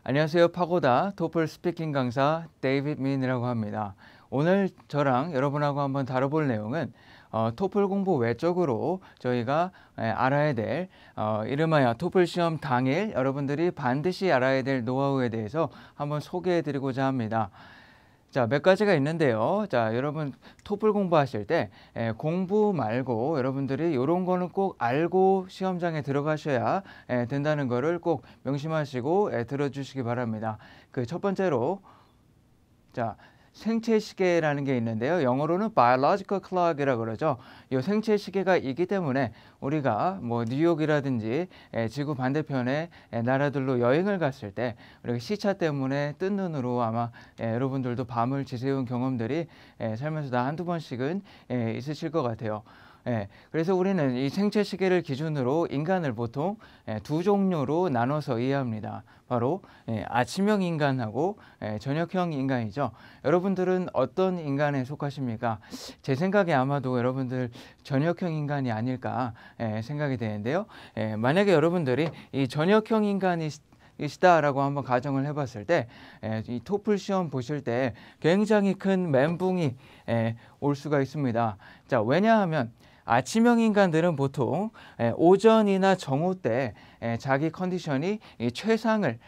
안녕하세요. 파고다 토플 스피킹 강사 데이빗 민이라고 합니다. 오늘 저랑 여러분하고 한번 다뤄볼 내용은 토플 공부 외적으로 저희가 알아야 될 이름하여 토플 시험 당일 여러분들이 반드시 알아야 될 노하우에 대해서 한번 소개해 드리고자 합니다. 자, 몇 가지가 있는데요. 자, 여러분 토플 공부하실 때 공부 말고 여러분들이 이런 거는 꼭 알고 시험장에 들어가셔야 된다는 거를 꼭 명심하시고 들어주시기 바랍니다. 그 첫 번째로 자, 생체 시계라는 게 있는데요. 영어로는 biological clock이라고 그러죠. 이 생체 시계가 있기 때문에 우리가 뭐 뉴욕이라든지 지구 반대편의 나라들로 여행을 갔을 때 우리가 시차 때문에 뜬 눈으로 아마 여러분들도 밤을 지새운 경험들이 살면서 다 한두 번씩은 있으실 것 같아요. 그래서 우리는 이 생체 시계를 기준으로 인간을 보통 두 종류로 나눠서 이해합니다. 바로 아침형 인간하고 저녁형 인간이죠. 여러분들은 어떤 인간에 속하십니까? 제 생각에 아마도 여러분들 저녁형 인간이 아닐까 생각이 되는데요. 만약에 여러분들이 이 저녁형 인간이 이시다라고 한번 가정을 해봤을 때 이 토플 시험 보실 때 굉장히 큰 멘붕이 올 수가 있습니다. 자, 왜냐하면 아침형 인간들은 보통 오전이나 정오 때 자기 컨디션이 최상을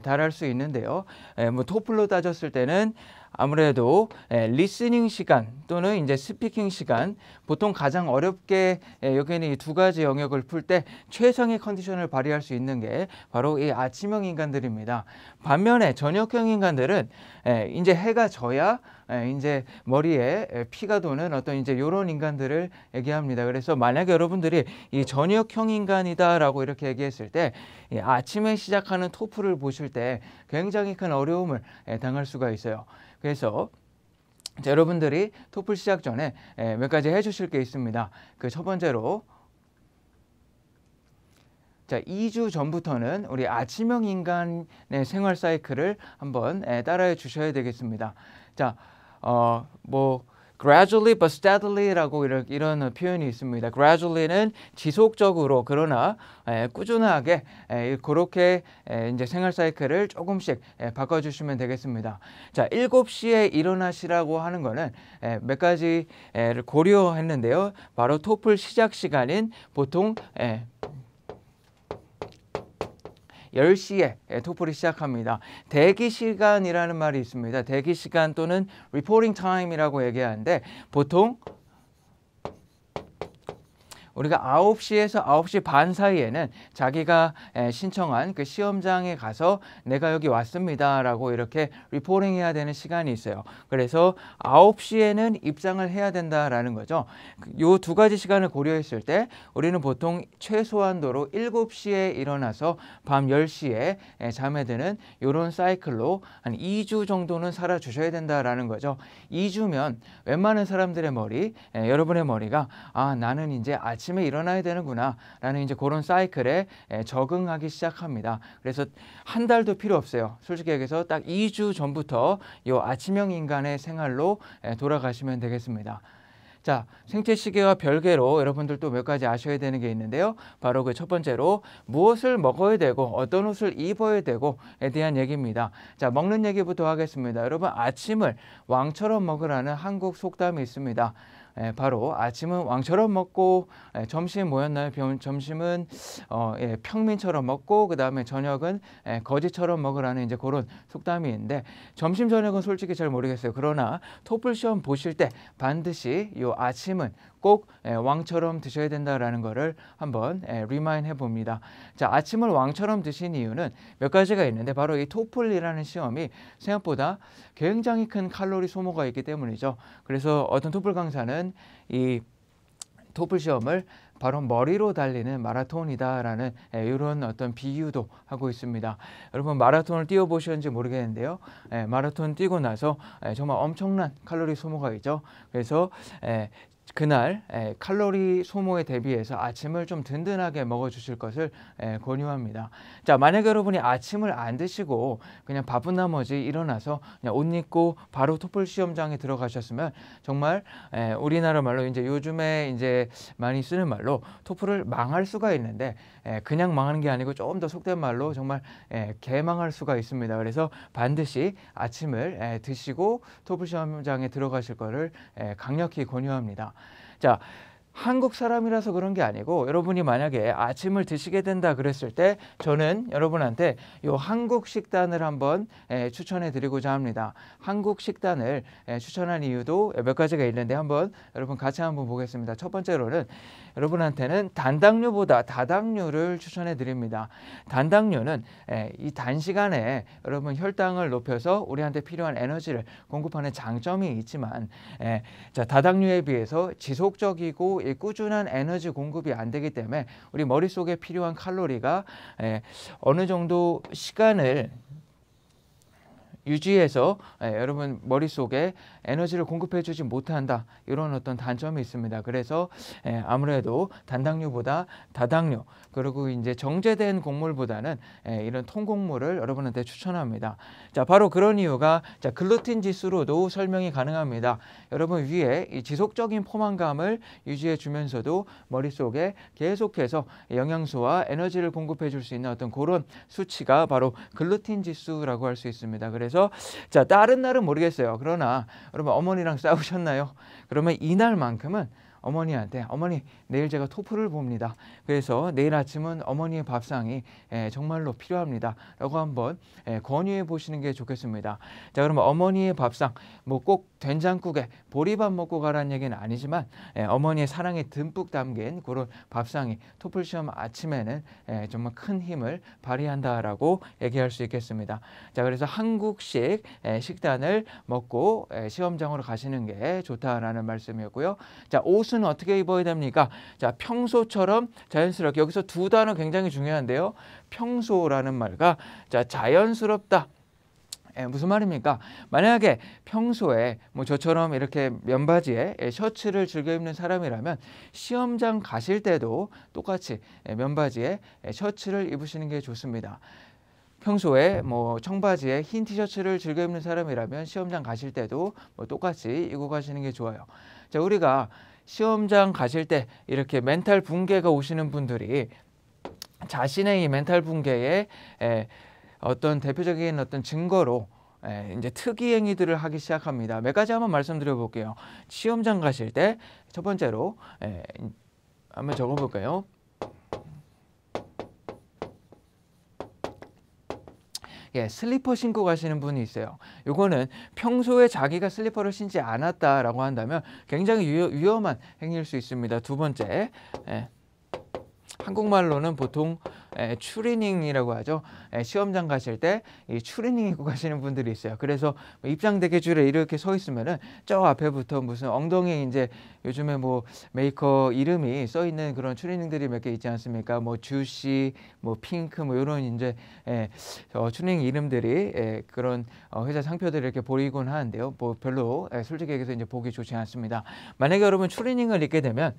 달할 수 있는데요. 뭐 토플로 따졌을 때는 아무래도 리스닝 시간 또는 이제 스피킹 시간, 보통 가장 어렵게 여기는 이 두 가지 영역을 풀 때 최상의 컨디션을 발휘할 수 있는 게 바로 이 아침형 인간들입니다. 반면에 저녁형 인간들은 이제 해가 져야 이제 머리에 피가 도는 어떤 이제 이런 인간들을 얘기합니다. 그래서 만약에 여러분들이 이 저녁형 인간이다라고 이렇게 얘기했을 때 아침에 시작하는 토플을 보실 때 굉장히 큰 어려움을 당할 수가 있어요. 그래서 여러분들이 토플 시작 전에 몇 가지 해주실 게 있습니다. 그 첫 번째로 자, 2주 전부터는 우리 아침형 인간의 생활 사이클을 한번 따라해 주셔야 되겠습니다. 자, 뭐 gradually but steady라고 이런 표현이 있습니다. gradually는 지속적으로 그러나 꾸준하게 그렇게 이제 생활 사이클을 조금씩 바꿔주시면 되겠습니다. 자, 7시에 일어나시라고 하는 거는 몇 가지를 고려했는데요. 바로 토플 시작 시간인 보통 10시에 토플이 시작합니다. 대기 시간이라는 말이 있습니다. 대기 시간 또는 reporting time이라고 얘기하는데 보통 우리가 9시에서 9시 반 사이에는 자기가 신청한 그 시험장에 가서 내가 여기 왔습니다 라고 이렇게 리포팅 해야 되는 시간이 있어요. 그래서 9시에는 입장을 해야 된다라는 거죠. 이 두 가지 시간을 고려했을 때 우리는 보통 최소한도로 7시에 일어나서 밤 10시에 잠에 드는 이런 사이클로 한 2주 정도는 살아주셔야 된다라는 거죠. 2주면 웬만한 사람들의 머리, 여러분의 머리가 나는 이제 아침에 일어나야 되는구나 라는 이제 그런 사이클에 적응하기 시작합니다. 그래서 한 달도 필요 없어요. 솔직히 얘기해서 딱 2주 전부터 이 아침형 인간의 생활로 돌아가시면 되겠습니다. 자, 생체 시계와 별개로 여러분들 또 몇 가지 아셔야 되는 게 있는데요. 바로 그 첫 번째로 무엇을 먹어야 되고 어떤 옷을 입어야 되고에 대한 얘기입니다. 자, 먹는 얘기부터 하겠습니다. 여러분, 아침을 왕처럼 먹으라는 한국 속담이 있습니다. 바로 아침은 왕처럼 먹고 점심 뭐였나요? 점심은 평민처럼 먹고 그 다음에 저녁은 거지처럼 먹으라는 이제 그런 속담이 있는데 점심 저녁은 솔직히 잘 모르겠어요. 그러나 토플 시험 보실 때 반드시 이 아침은 꼭 왕처럼 드셔야 된다라는 거를 한번 리마인드 해봅니다. 자, 아침을 왕처럼 드신 이유는 몇 가지가 있는데 바로 이 토플이라는 시험이 생각보다 굉장히 큰 칼로리 소모가 있기 때문이죠. 그래서 어떤 토플 강사는 이 토플 시험을 바로 머리로 달리는 마라톤이다라는 이런 어떤 비유도 하고 있습니다. 여러분, 마라톤을 뛰어보셨는지 모르겠는데요. 마라톤 뛰고 나서 정말 엄청난 칼로리 소모가 있죠. 그래서 그날 칼로리 소모에 대비해서 아침을 좀 든든하게 먹어 주실 것을 권유합니다. 자, 만약에 여러분이 아침을 안 드시고 그냥 바쁜 나머지 일어나서 그냥 옷 입고 바로 토플 시험장에 들어가셨으면 정말 우리나라 말로 이제 요즘에 이제 많이 쓰는 말로 토플을 망할 수가 있는데, 그냥 망하는 게 아니고 좀 더 속된 말로 정말 개망할 수가 있습니다. 그래서 반드시 아침을 드시고 토플 시험장에 들어가실 거를 강력히 권유합니다. 자, 한국 사람이라서 그런 게 아니고 여러분이 만약에 아침을 드시게 된다 그랬을 때 저는 여러분한테 요 한국 식단을 한번 추천해 드리고자 합니다. 한국 식단을 추천한 이유도 몇 가지가 있는데 한번 여러분 같이 한번 보겠습니다. 첫 번째로는 여러분한테는 단당류보다 다당류를 추천해 드립니다. 단당류는 이 단시간에 여러분 혈당을 높여서 우리한테 필요한 에너지를 공급하는 장점이 있지만, 자, 다당류에 비해서 지속적이고 꾸준한 에너지 공급이 안 되기 때문에 우리 머릿속에 필요한 칼로리가 어느 정도 시간을 유지해서 여러분 머릿속에 에너지를 공급해 주지 못한다, 이런 어떤 단점이 있습니다. 그래서 아무래도 단당류보다 다당류, 그리고 이제 정제된 곡물보다는 이런 통곡물을 여러분한테 추천합니다. 자, 바로 그런 이유가 자, 글루틴 지수로도 설명이 가능합니다. 여러분 위에 이 지속적인 포만감을 유지해 주면서도 머릿속에 계속해서 영양소와 에너지를 공급해 줄 수 있는 어떤 그런 수치가 바로 글루틴 지수라고 할 수 있습니다. 그래서 자, 다른 날은 모르겠어요. 그러나 여러분 어머니랑 싸우셨나요? 그러면 이날만큼은 어머니한테 어머니 내일 제가 토플을 봅니다. 그래서 내일 아침은 어머니의 밥상이 정말로 필요합니다 라고 한번 권유해 보시는 게 좋겠습니다. 자, 그러면 어머니의 밥상 뭐 꼭 된장국에 보리밥 먹고 가라는 얘기는 아니지만 어머니의 사랑이 듬뿍 담긴 그런 밥상이 토플 시험 아침에는 정말 큰 힘을 발휘한다라고 얘기할 수 있겠습니다. 자, 그래서 한국식 식단을 먹고 시험장으로 가시는 게 좋다라는 말씀이었고요. 자, 옷은 어떻게 입어야 됩니까? 자, 평소처럼 자연스럽게, 여기서 두 단어 굉장히 중요한데요. 평소라는 말과 자, 자연스럽다. 무슨 말입니까? 만약에 평소에 뭐 저처럼 이렇게 면바지에 셔츠를 즐겨 입는 사람이라면 시험장 가실 때도 똑같이 면바지에 셔츠를 입으시는 게 좋습니다. 평소에 뭐 청바지에 흰 티셔츠를 즐겨 입는 사람이라면 시험장 가실 때도 뭐 똑같이 입고 가시는 게 좋아요. 자, 우리가 시험장 가실 때 이렇게 멘탈 붕괴가 오시는 분들이 자신의 이 멘탈 붕괴에 어떤 대표적인 어떤 증거로 이제 특이 행위들을 하기 시작합니다. 몇 가지 한번 말씀드려 볼게요. 시험장 가실 때 첫 번째로 한번 적어 볼까요? 슬리퍼 신고 가시는 분이 있어요. 이거는 평소에 자기가 슬리퍼를 신지 않았다라고 한다면 굉장히 위험한 행위일 수 있습니다. 두 번째, 한국말로는 보통 추리닝이라고 하죠. 시험장 가실 때 이 추리닝 입고 가시는 분들이 있어요. 그래서 입장 대기줄에 이렇게 서 있으면은 저 앞에부터 무슨 엉덩이에 이제 요즘에 뭐 메이커 이름이 써 있는 그런 추리닝들이 몇 개 있지 않습니까? 뭐 주시, 뭐 핑크, 뭐 이런 이제 추리닝 이름들이 그런 회사 상표들을 이렇게 보이곤 하는데요. 뭐 별로 솔직히 얘기해서 이제 보기 좋지 않습니다. 만약에 여러분 추리닝을 입게 되면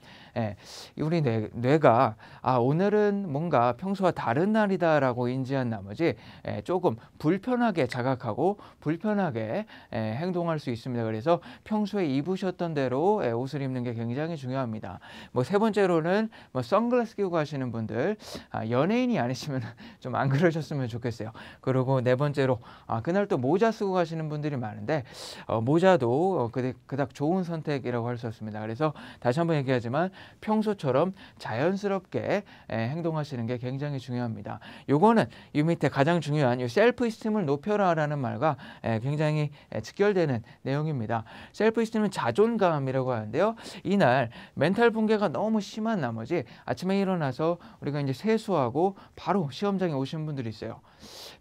우리 뇌가 오늘은 뭔가 평소와 다른 날이다라고 인지한 나머지 조금 불편하게 자각하고 불편하게 행동할 수 있습니다. 그래서 평소에 입으셨던 대로 옷을 입는 게 굉장히 중요합니다. 뭐 세 번째로는 뭐 선글라스 끼고 가시는 분들, 연예인이 아니시면 좀 안 그러셨으면 좋겠어요. 그리고 네 번째로 그날 또 모자 쓰고 가시는 분들이 많은데 모자도 그닥 좋은 선택이라고 할 수 없습니다. 그래서 다시 한번 얘기하지만 평소처럼 자연스럽게 행동하시는 게 굉장히 중요합니다. 요거는 이 밑에 가장 중요한 이 셀프 이스팀을 높여라라는 말과 굉장히 직결되는 내용입니다. 셀프 이스팀은 자존감이라고 하는데요. 이날 멘탈 붕괴가 너무 심한 나머지 아침에 일어나서 우리가 이제 세수하고 바로 시험장에 오신 분들이 있어요.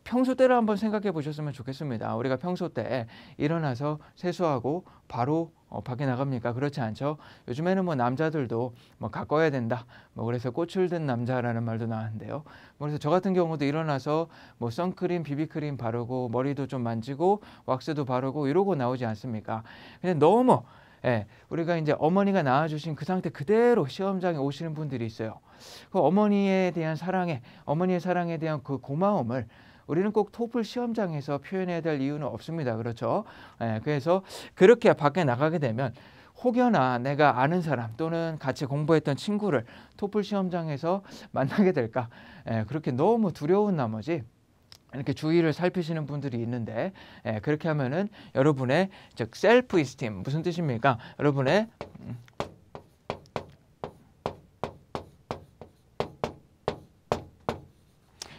평소 때를 한번 생각해 보셨으면 좋겠습니다. 우리가 평소 때 일어나서 세수하고 바로 밖에 나갑니까? 그렇지 않죠. 요즘에는 뭐 남자들도 뭐 가꿔야 된다, 뭐 그래서 꽃을 든 남자라는 말도 나왔는데요. 그래서 저 같은 경우도 일어나서 뭐 선크림, 비비크림 바르고 머리도 좀 만지고 왁스도 바르고 이러고 나오지 않습니까? 근데 너무 우리가 이제 어머니가 낳아주신 그 상태 그대로 시험장에 오시는 분들이 있어요. 그 어머니에 대한 사랑에, 어머니의 사랑에 대한 그 고마움을 우리는 꼭 토플 시험장에서 표현해야 될 이유는 없습니다. 그렇죠? 그래서 그렇게 밖에 나가게 되면 혹여나 내가 아는 사람 또는 같이 공부했던 친구를 토플 시험장에서 만나게 될까? 그렇게 너무 두려운 나머지 이렇게 주위를 살피시는 분들이 있는데, 그렇게 하면은 여러분의 즉 셀프 이스팀, 무슨 뜻입니까? 여러분의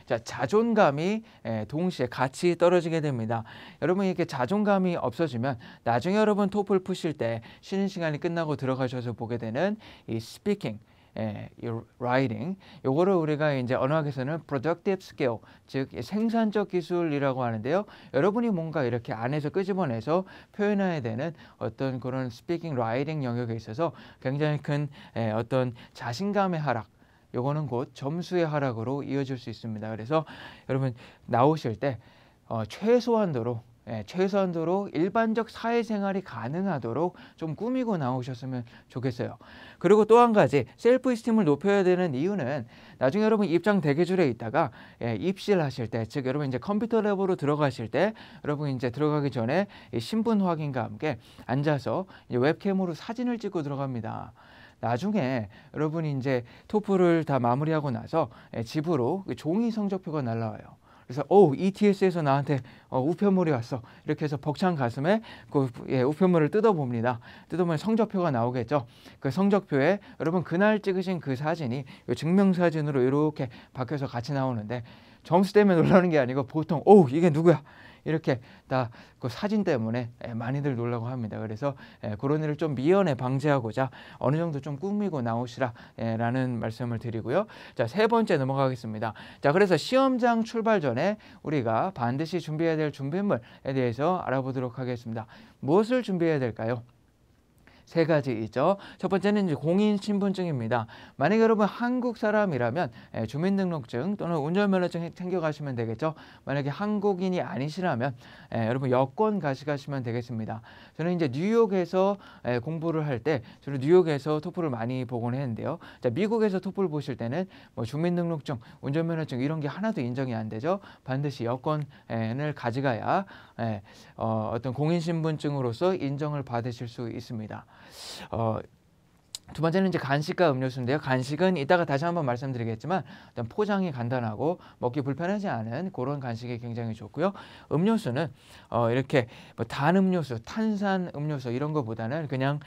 자, 자존감이 동시에 같이 떨어지게 됩니다. 여러분 이렇게 자존감이 없어지면 나중에 여러분 토플 푸실 때 쉬는 시간이 끝나고 들어가셔서 보게 되는 이 speaking, 이 writing, 요거를 우리가 이제 언어학에서는 productive skill, 즉 생산적 기술이라고 하는데요. 여러분이 뭔가 이렇게 안에서 끄집어내서 표현해야 되는 어떤 그런 speaking, writing 영역에 있어서 굉장히 큰 어떤 자신감의 하락, 요거는 곧 점수의 하락으로 이어질 수 있습니다. 그래서 여러분 나오실 때 최소한도로 일반적 사회생활이 가능하도록 좀 꾸미고 나오셨으면 좋겠어요. 그리고 또 한 가지 셀프 이스팀을 높여야 되는 이유는 나중에 여러분 입장 대기줄에 있다가 입시를 하실 때, 즉 여러분 이제 컴퓨터 랩으로 들어가실 때 여러분 이제 들어가기 전에 신분 확인과 함께 앉아서 이제 웹캠으로 사진을 찍고 들어갑니다. 나중에 여러분이 이제 토플을 다 마무리하고 나서 집으로 종이 성적표가 날라와요. 그래서 ETS에서 나한테 우편물이 왔어. 이렇게 해서 벅찬 가슴에 그 우편물을 뜯어봅니다. 뜯어보면 성적표가 나오겠죠. 그 성적표에 여러분 그날 찍으신 그 사진이 증명사진으로 이렇게 박혀서 같이 나오는데, 점수 때문에 놀라는 게 아니고 보통 이게 누구야? 이렇게 다 그 사진 때문에 많이들 놀라고 합니다. 그래서 그런 일을 좀 미연에 방지하고자 어느 정도 좀 꾸미고 나오시라 라는 말씀을 드리고요. 자, 세 번째 넘어가겠습니다. 자, 그래서 시험장 출발 전에 우리가 반드시 준비해야 될 준비물에 대해서 알아보도록 하겠습니다. 무엇을 준비해야 될까요? 세 가지 있죠. 첫 번째는 이제 공인신분증입니다. 만약에 여러분 한국 사람이라면 주민등록증 또는 운전면허증 챙겨가시면 되겠죠. 만약에 한국인이 아니시라면 여러분 여권 가져가시면 되겠습니다. 저는 이제 뉴욕에서 공부를 할 때 저는 뉴욕에서 토플을 많이 보곤 했는데요. 자, 미국에서 토플 보실 때는 뭐 주민등록증, 운전면허증 이런 게 하나도 인정이 안 되죠. 반드시 여권을 가져가야 어떤 공인신분증으로서 인정을 받으실 수 있습니다. 두 번째는 이제 간식과 음료수인데요. 간식은 이따가 다시 한번 말씀드리겠지만 일단 포장이 간단하고 먹기 불편하지 않은 그런 간식이 굉장히 좋고요. 음료수는 이렇게 뭐 단 음료수, 탄산 음료수 이런 것보다는 그냥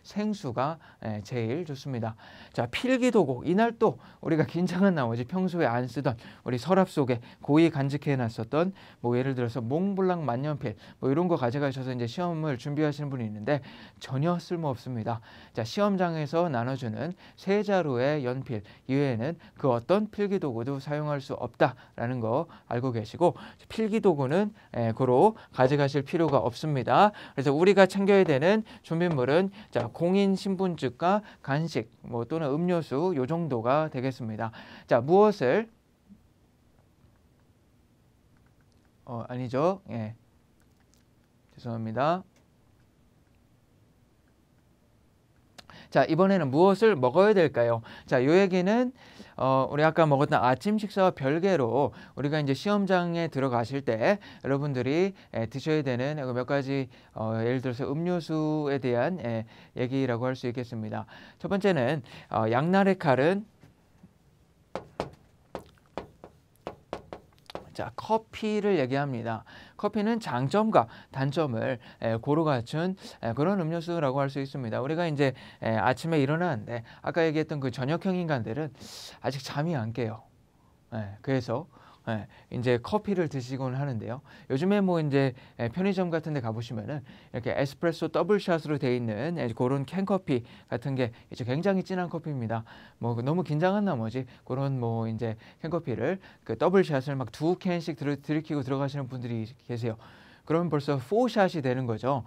생수가 제일 좋습니다. 자, 필기도구. 이날 또 우리가 긴장한 나머지 평소에 안 쓰던 우리 서랍 속에 고이 간직해 놨었던 뭐 예를 들어서 몽블랑 만년필 뭐 이런 거 가져가셔서 이제 시험을 준비하시는 분이 있는데 전혀 쓸모 없습니다. 자, 시험장에서 나눠주는 세 자루의 연필 이외에는 그 어떤 필기도구도 사용할 수 없다라는 거 알고 계시고, 필기도구는 고로 가져가실 필요가 없습니다. 그래서 우리가 챙겨야 되는 준비물은 자, 공인신분증과 간식 뭐 또는 음료수 요 정도가 되겠습니다. 자, 무엇을 아니죠. 죄송합니다. 자, 이번에는 무엇을 먹어야 될까요? 자, 요 얘기는 우리 아까 먹었던 아침 식사와 별개로 우리가 이제 시험장에 들어가실 때 여러분들이 드셔야 되는 몇 가지 예를 들어서 음료수에 대한 얘기라고 할 수 있겠습니다. 첫 번째는 양날의 칼은 자, 커피를 얘기합니다. 커피는 장점과 단점을 고루 갖춘 그런 음료수라고 할 수 있습니다. 우리가 이제 아침에 일어나는데 아까 얘기했던 그 저녁형 인간들은 아직 잠이 안 깨요. 그래서 이제 커피를 드시곤 하는데요. 요즘에 뭐 이제 편의점 같은 데 가보시면은 이렇게 에스프레소 더블샷으로 돼 있는 그런 캔커피 같은 게 이제 굉장히 진한 커피입니다. 뭐 너무 긴장한 나머지 그런 뭐 이제 캔커피를 그 더블샷을 막 2캔씩 들이키고 들어가시는 분들이 계세요. 그러면 벌써 4샷이 되는 거죠.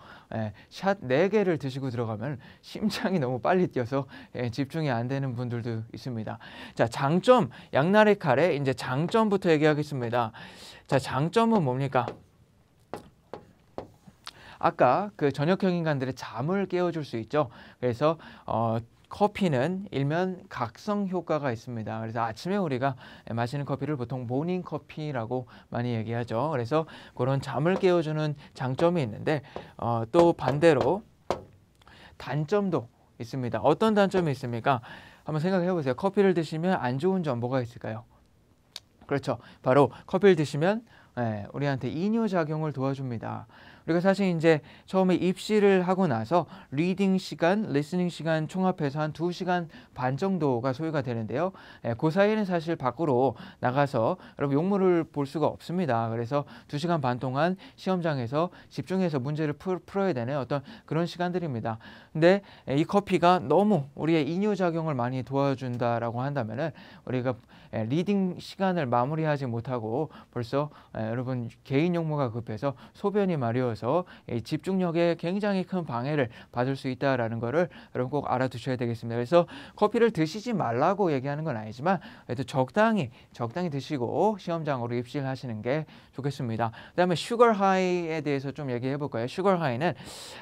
샷 4개를 드시고 들어가면 심장이 너무 빨리 뛰어서 집중이 안 되는 분들도 있습니다. 자, 장점, 양날의 칼에 이제 장점부터 얘기하겠습니다. 자, 장점은 뭡니까? 아까 그 저녁형 인간들의 잠을 깨워줄 수 있죠. 그래서 커피는 일면 각성 효과가 있습니다. 그래서 아침에 우리가 마시는 커피를 보통 모닝 커피라고 많이 얘기하죠. 그래서 그런 잠을 깨워주는 장점이 있는데 또 반대로 단점도 있습니다. 어떤 단점이 있습니까? 한번 생각해 보세요. 커피를 드시면 안 좋은 점 뭐가 있을까요? 그렇죠. 바로 커피를 드시면 우리한테 이뇨작용을 도와줍니다. 우리가 사실 이제 처음에 입시를 하고 나서 리딩 시간, 리스닝 시간 총합해서 한 2시간 반 정도가 소요가 되는데요. 그 사이에는 사실 밖으로 나가서 여러분 용물을 볼 수가 없습니다. 그래서 2시간 반 동안 시험장에서 집중해서 문제를 풀어야 되는 어떤 그런 시간들입니다. 근데 이 커피가 너무 우리의 이뇨작용을 많이 도와준다라고 한다면은 우리가 리딩 시간을 마무리하지 못하고 벌써 여러분 개인 용무가 급해서 소변이 마려워서 집중력에 굉장히 큰 방해를 받을 수 있다라는 거를 여러분 꼭 알아두셔야 되겠습니다. 그래서 커피를 드시지 말라고 얘기하는 건 아니지만 그래도 적당히 드시고 시험장으로 입시를 하시는 게 좋겠습니다. 그다음에 슈거 하이에 대해서 좀 얘기해 볼까요? 슈거 하이는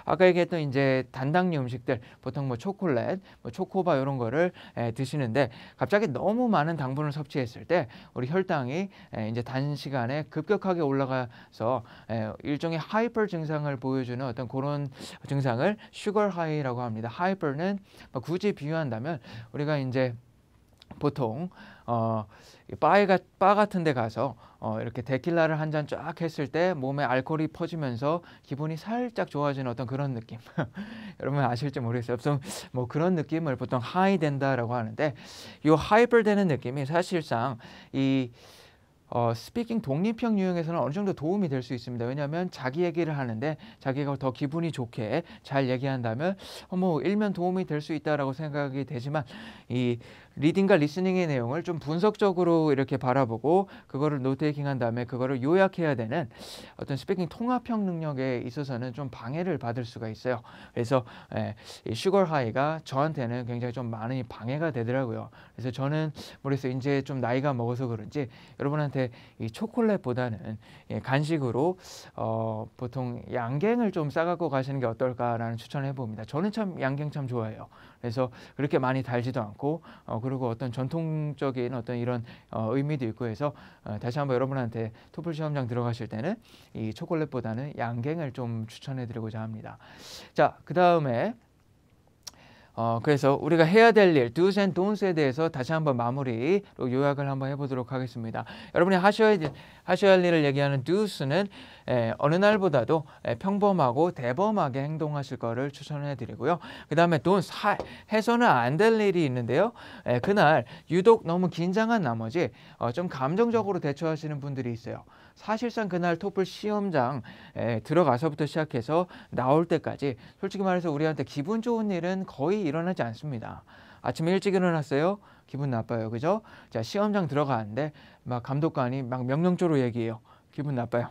아까 얘기했던 이제 단당류 음식들 보통 뭐 초콜릿, 뭐 초코바 이런 거를 드시는데 갑자기 너무 많은 당분을 섭취했을 때 우리 혈당이 이제 단시간에 급격하게 올라가서 일종의 하이퍼 증상을 보여주는 어떤 그런 증상을 슈거 하이라고 합니다. 하이퍼는 굳이 비유한다면 우리가 이제 보통 바 같은 데 가서 이렇게 데킬라를 한 잔 쫙 했을 때 몸에 알코올이 퍼지면서 기분이 살짝 좋아지는 어떤 그런 느낌. 여러분 아실지 모르겠어요. 뭐 그런 느낌을 보통 하이 된다라고 하는데 이 하이퍼 되는 느낌이 사실상 이 스피킹 독립형 유형에서는 어느 정도 도움이 될 수 있습니다. 왜냐하면 자기 얘기를 하는데 자기가 더 기분이 좋게 잘 얘기한다면 뭐 일면 도움이 될 수 있다라고 생각이 되지만 이 리딩과 리스닝의 내용을 좀 분석적으로 이렇게 바라보고 그거를 노테이킹한 다음에 그거를 요약해야 되는 어떤 스피킹 통합형 능력에 있어서는 좀 방해를 받을 수가 있어요. 그래서 이 슈거 하이가 저한테는 굉장히 좀 많이 방해가 되더라고요. 그래서 저는 모르겠어요. 이제 좀 나이가 먹어서 그런지 여러분한테 이 초콜릿보다는 간식으로 보통 양갱을 좀 싸갖고 가시는 게 어떨까라는 추천을 해봅니다. 저는 참 양갱 참 좋아해요. 그래서 그렇게 많이 달지도 않고 그리고 어떤 전통적인 어떤 이런 의미도 있고 해서 다시 한번 여러분한테 토플 시험장 들어가실 때는 이 초콜릿보다는 양갱을 좀 추천해드리고자 합니다. 자, 그 다음에 그래서 우리가 해야 될 일, do's and don'ts에 대해서 다시 한번 마무리로 요약을 한번 해보도록 하겠습니다. 여러분이 하셔야 할 일을 얘기하는 do's는 어느 날보다도 평범하고 대범하게 행동하실 거를 추천해 드리고요. 그 다음에 don'ts, 해서는 안 될 일이 있는데요. 그날 유독 너무 긴장한 나머지 좀 감정적으로 대처하시는 분들이 있어요. 사실상 그날 토플 시험장 들어가서부터 시작해서 나올 때까지 솔직히 말해서 우리한테 기분 좋은 일은 거의 일어나지 않습니다. 아침에 일찍 일어났어요. 기분 나빠요. 그죠? 자, 시험장 들어가는데 막 감독관이 막 명령조로 얘기해요. 기분 나빠요.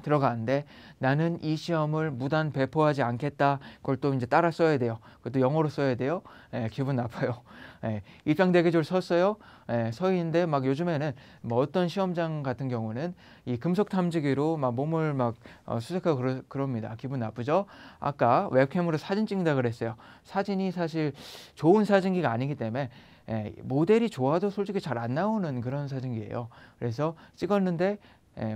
들어가는데 나는 이 시험을 무단 배포하지 않겠다. 그걸 또 이제 따라 써야 돼요. 그것도 영어로 써야 돼요. 기분 나빠요. 입장 대기줄 섰어요. 서 있는데 막 요즘에는 뭐 어떤 시험장 같은 경우는 이 금속 탐지기로 막 몸을 막 수색하고 그럽니다. 기분 나쁘죠? 아까 웹캠으로 사진 찍는다 그랬어요. 사진이 사실 좋은 사진기가 아니기 때문에 모델이 좋아도 솔직히 잘 안 나오는 그런 사진기예요. 그래서 찍었는데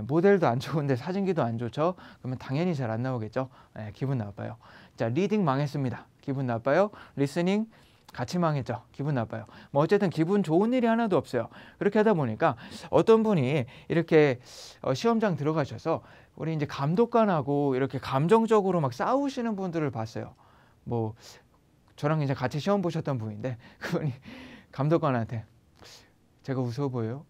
모델도 안 좋은데 사진기도 안 좋죠? 그러면 당연히 잘 안 나오겠죠? 기분 나빠요. 자, 리딩 망했습니다. 기분 나빠요. 리스닝 같이 망했죠. 기분 나빠요. 뭐 어쨌든 기분 좋은 일이 하나도 없어요. 그렇게 하다 보니까 어떤 분이 이렇게 시험장 들어가셔서 우리 이제 감독관하고 이렇게 감정적으로 막 싸우시는 분들을 봤어요. 뭐 저랑 이제 같이 시험 보셨던 분인데 그분이 감독관한테 제가 우스워 보여요?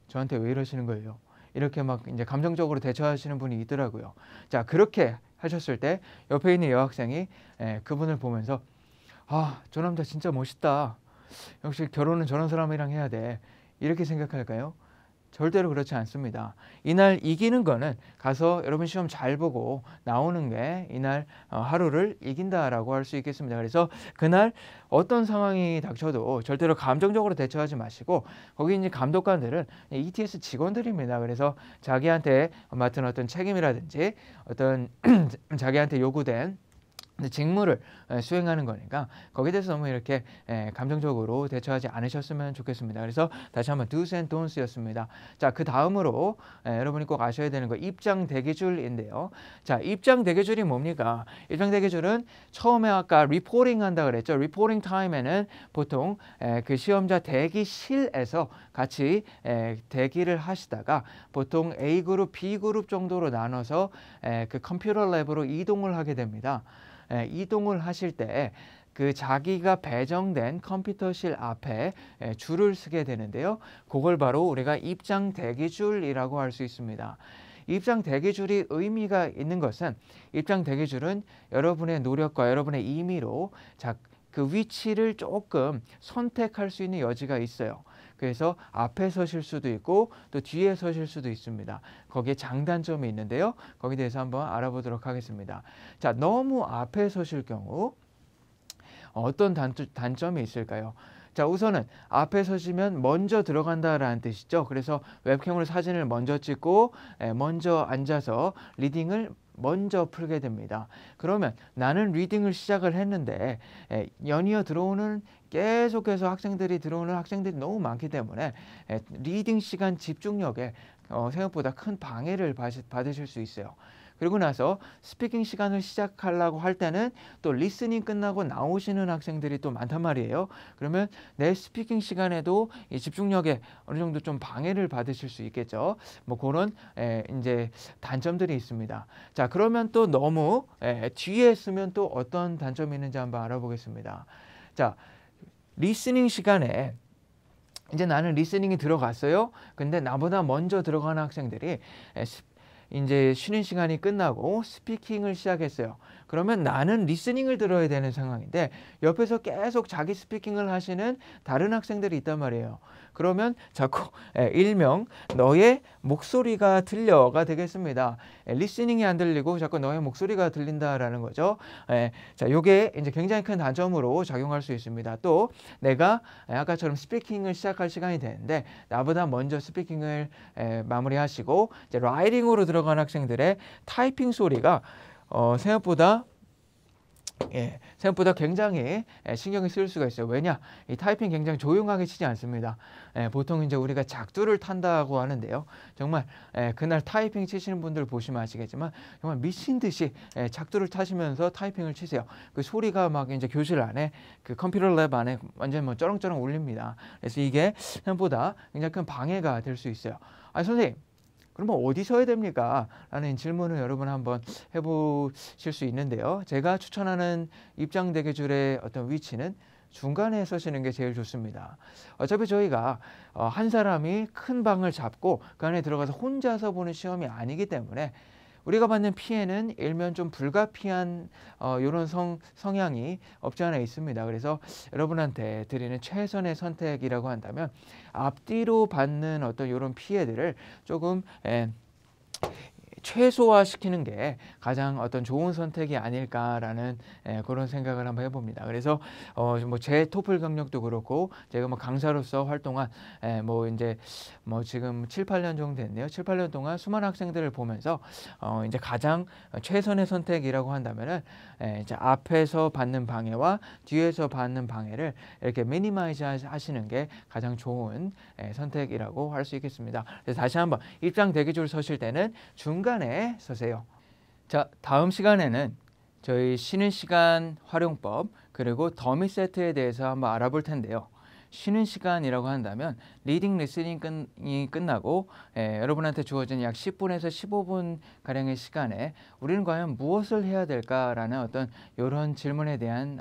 저한테 왜 이러시는 거예요? 이렇게 막 이제 감정적으로 대처하시는 분이 있더라고요. 자, 그렇게 하셨을 때 옆에 있는 여학생이 그분을 보면서 아, 저 남자 진짜 멋있다. 역시 결혼은 저런 사람이랑 해야 돼. 이렇게 생각할까요? 절대로 그렇지 않습니다. 이날 이기는 거는 가서 여러분 시험 잘 보고 나오는 게 이날 하루를 이긴다라고 할 수 있겠습니다. 그래서 그날 어떤 상황이 닥쳐도 절대로 감정적으로 대처하지 마시고, 거기 이제 감독관들은 ETS 직원들입니다. 그래서 자기한테 맡은 어떤 책임이라든지 어떤 자기한테 요구된 직무를 수행하는 거니까 거기에 대해서 너무 이렇게 감정적으로 대처하지 않으셨으면 좋겠습니다. 그래서 다시 한번 do's and don'ts였습니다. 자, 그 다음으로 여러분이 꼭 아셔야 되는 거 입장 대기줄인데요. 자, 입장 대기줄이 뭡니까? 입장 대기줄은 처음에 아까 리포팅 한다 그랬죠. 리포팅 타임에는 보통 그 시험자 대기실에서 같이 대기를 하시다가 보통 A그룹, B그룹 정도로 나눠서 그 컴퓨터 랩으로 이동을 하게 됩니다. 이동을 하실 때 그 자기가 배정된 컴퓨터실 앞에 줄을 서게 되는데요. 그걸 바로 우리가 입장 대기줄이라고 할 수 있습니다. 입장 대기줄이 의미가 있는 것은 입장 대기줄은 여러분의 노력과 여러분의 임의로 그 위치를 조금 선택할 수 있는 여지가 있어요. 그래서 앞에 서실 수도 있고 또 뒤에 서실 수도 있습니다. 거기에 장단점이 있는데요. 거기에 대해서 한번 알아보도록 하겠습니다. 자, 너무 앞에 서실 경우 어떤 단점이 있을까요? 자, 우선은 앞에 서시면 먼저 들어간다라는 뜻이죠. 그래서 웹캠으로 사진을 먼저 찍고 먼저 앉아서 리딩을 먼저 풀게 됩니다. 그러면 나는 리딩을 시작을 했는데 연이어 들어오는 계속해서 학생들이 들어오는 학생들이 너무 많기 때문에 리딩 시간 집중력에 생각보다 큰 방해를 받으실 수 있어요. 그리고 나서 스피킹 시간을 시작하려고 할 때는 또 리스닝 끝나고 나오시는 학생들이 또 많단 말이에요. 그러면 내 스피킹 시간에도 이 집중력에 어느 정도 좀 방해를 받으실 수 있겠죠. 뭐 그런 이제 단점들이 있습니다. 자, 그러면 또 너무 뒤에 쓰면 또 어떤 단점이 있는지 한번 알아보겠습니다. 자, 리스닝 시간에 이제 나는 리스닝이 들어갔어요. 근데 나보다 먼저 들어가는 학생들이 이제 쉬는 시간이 끝나고 스피킹을 시작했어요. 그러면 나는 리스닝을 들어야 되는 상황인데 옆에서 계속 자기 스피킹을 하시는 다른 학생들이 있단 말이에요. 그러면 자꾸 일명 너의 목소리가 들려가 되겠습니다. 리스닝이 안 들리고 자꾸 너의 목소리가 들린다라는 거죠. 자, 요게 이제 굉장히 큰 단점으로 작용할 수 있습니다. 또 내가 아까처럼 스피킹을 시작할 시간이 되는데 나보다 먼저 스피킹을 마무리하시고 이제 라이팅으로 들어간 학생들의 타이핑 소리가 생각보다 굉장히 신경이 쓰일 수가 있어요. 왜냐? 이 타이핑 굉장히 조용하게 치지 않습니다. 보통 이제 우리가 작두를 탄다고 하는데요. 정말 그날 타이핑 치시는 분들 보시면 아시겠지만 정말 미친 듯이 작두를 타시면서 타이핑을 치세요. 그 소리가 막 이제 교실 안에 그 컴퓨터 랩 안에 완전 뭐 쩌렁쩌렁 울립니다. 그래서 이게 생각보다 굉장히 큰 방해가 될 수 있어요. 아, 선생님, 그러면 어디 서야 됩니까? 라는 질문을 여러분 한번 해보실 수 있는데요. 제가 추천하는 입장 대기줄의 어떤 위치는 중간에 서시는 게 제일 좋습니다. 어차피 저희가 한 사람이 큰 방을 잡고 그 안에 들어가서 혼자서 보는 시험이 아니기 때문에 우리가 받는 피해는 일면 좀 불가피한 이런 성향이 없지 않아 있습니다. 그래서 여러분한테 드리는 최선의 선택이라고 한다면 앞뒤로 받는 어떤 이런 피해들을 조금 최소화시키는 게 가장 어떤 좋은 선택이 아닐까라는 그런 생각을 한번 해봅니다. 그래서 뭐 제 토플 경력도 그렇고 제가 뭐 강사로서 활동한 뭐 이제 뭐 지금 7, 8년 정도 됐네요. 7, 8년 동안 수많은 학생들을 보면서 이제 가장 최선의 선택이라고 한다면은 이제 앞에서 받는 방해와 뒤에서 받는 방해를 이렇게 미니마이즈 하시는 게 가장 좋은 선택이라고 할 수 있겠습니다. 그래서 다시 한번 입장 대기줄 서실 때는 중간에 서세요. 자, 다음 시간에는 저희 쉬는 시간 활용법 그리고 더미 세트에 대해서 한번 알아볼 텐데요. 쉬는 시간이라고 한다면 리딩 리스닝이 끝나고 여러분한테 주어진 약 10분에서 15분 가량의 시간에 우리는 과연 무엇을 해야 될까라는 어떤 이런 질문에 대한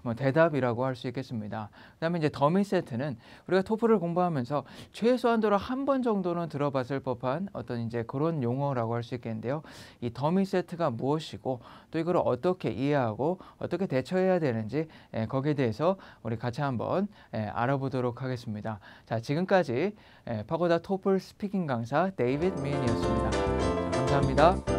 뭐 대답이라고 할 수 있겠습니다. 그다음에 이제 더미 세트는 우리가 토플을 공부하면서 최소한도로 한 번 정도는 들어봤을 법한 어떤 이제 그런 용어라고 할 수 있겠는데요. 이 더미 세트가 무엇이고 또 이걸 어떻게 이해하고 어떻게 대처해야 되는지 거기에 대해서 우리 같이 한번 알아보도록 하겠습니다. 자, 지금까지 파고다 토플 스피킹 강사 데이빗 민이었습니다. 감사합니다.